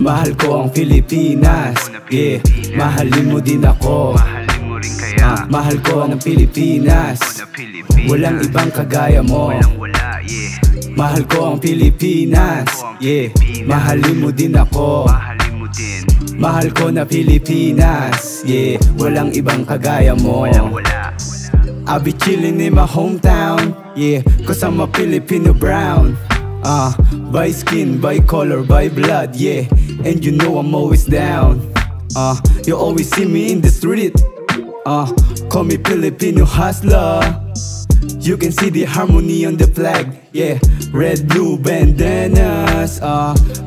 Mahal ko ang Pilipinas, yeah. Mahalin mo din ako, mahalin mo rin kaya. mahal ko ang Pilipinas, walang ibang kagaya mo. Wala, yeah. Mahal ko ang Pilipinas, yeah. Mahalin mo din ako, Mahalin mo din. mahal ko na Pilipinas, yeah. Walang ibang kagaya mo. Wala. I be chillin' in my hometown, yeah. Cause I'm a Filipino brown. By skin, by color, by blood, yeah. And you know I'm always down. You always see me in the street. Call me Filipino hustler. You can see the harmony on the flag, yeah. Red, blue bandanas,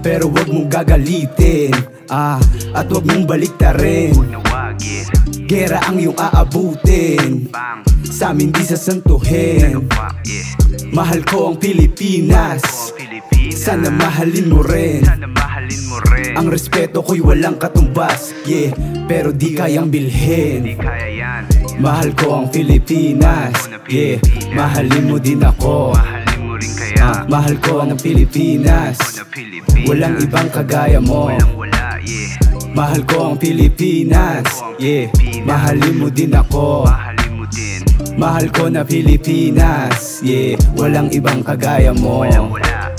pero wag mong gagalitin, at wag mong baliktarin. Nawag, yeah. Gera ang iyong aabutin, Bang. sa amin di sasantuhin. Fuck, yeah. Mahal ko ang Pilipinas, Pilipinas. sana mahalin mo rin. Sana mahalin mo rin. Ang respeto ko'y walang katumbas, yeah. Pero di kayang Di bilhin. kaya yan. Mahal ko ang Pilipinas, yeah. Mahalin mo din ako, Mahalin mo rin kaya. mahal ko ang Pilipinas, Na Pilipinas. walang ibang kagaya mo. Wala, yeah. Mahal ko ang Pilipinas, yeah. Mahalin mo din ako, Mahalin mo din. mahal ko na Pilipinas, yeah. Walang ibang kagaya mo. Wala.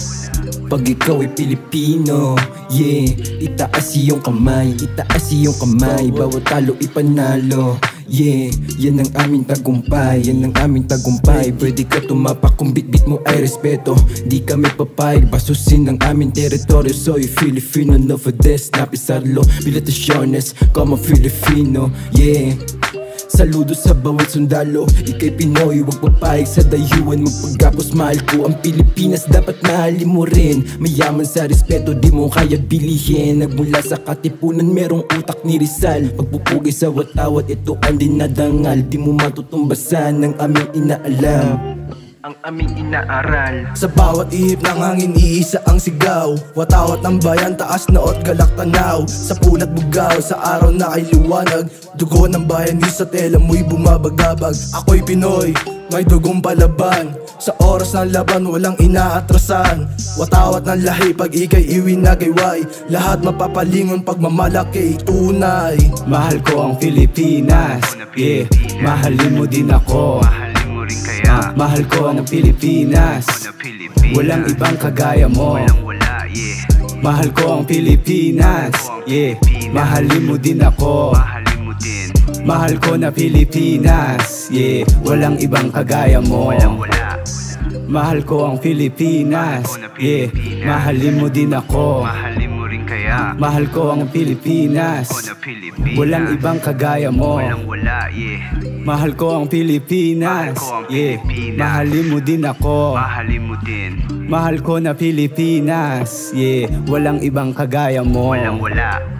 Pag ikaw ay Pilipino, yeah. Itaas iyong kamay, itaas iyong kamay. Bawat talo ipanalo, yeah. Yan ang aming tagumpay, yan ang aming tagumpay. Pwede ka tumapak kung bitbit mo ay respeto. Di kami papayag, basusin ang aming teritoryo. Soy Filipino, no for this, napisarlo Bilitaciones, como Filipino, yeah. Saludo sa bawat sundalo, ika'y Pinoy, huwag papayag sa dayuhan. Magpagapos mahal ko ang Pilipinas, dapat mahalin mo rin. Mayaman sa respeto, di mo kaya bilihin. Nagmula sa katipunan, merong utak ni Rizal. Pagpupugay sa watawat, ito ang dinadangal. Di mo matutumbasan ng aming inaalam, ang aming inaaral. Sa bawat ihip ng hangin, iisa ang sigaw. Watawat ng bayan, taas na ot, galak tanaw. Sa pulat bugaw, sa araw na kay liwanag. Dugo ng bayan, di sa tela mo'y bumabagabag. Ako'y Pinoy, may dugong palaban. Sa oras ng laban, walang inaatrasan. Watawat ng lahi, pag ika'y iwinagayway. Lahat mapapalingon, pagmamalaki, tunay. Mahal ko ang Pilipinas, yeah. Mahalin mo din ako, Mahalin mo rin kaya. mahal ko ang Pilipinas, Na Pilipinas. walang ibang kagaya mo. Wala, yeah. Mahal ko ang Pilipinas, yeah. Mahalin mo din ako, Mahalin mo din. mahal ko na Pilipinas, yeah. Walang ibang kagaya mo. Wala. Mahal ko ang Pilipinas, yeah. Mahalin mo din ako, Mahalin mo rin kaya. mahal ko ang Pilipinas, Na Pilipinas. walang ibang kagaya mo. Wala, yeah. Mahal ko ang Pilipinas, yeah. Mahalin mo din ako, Mahalin mo din. mahal ko na Pilipinas, yeah. Walang ibang kagaya mo. Wala.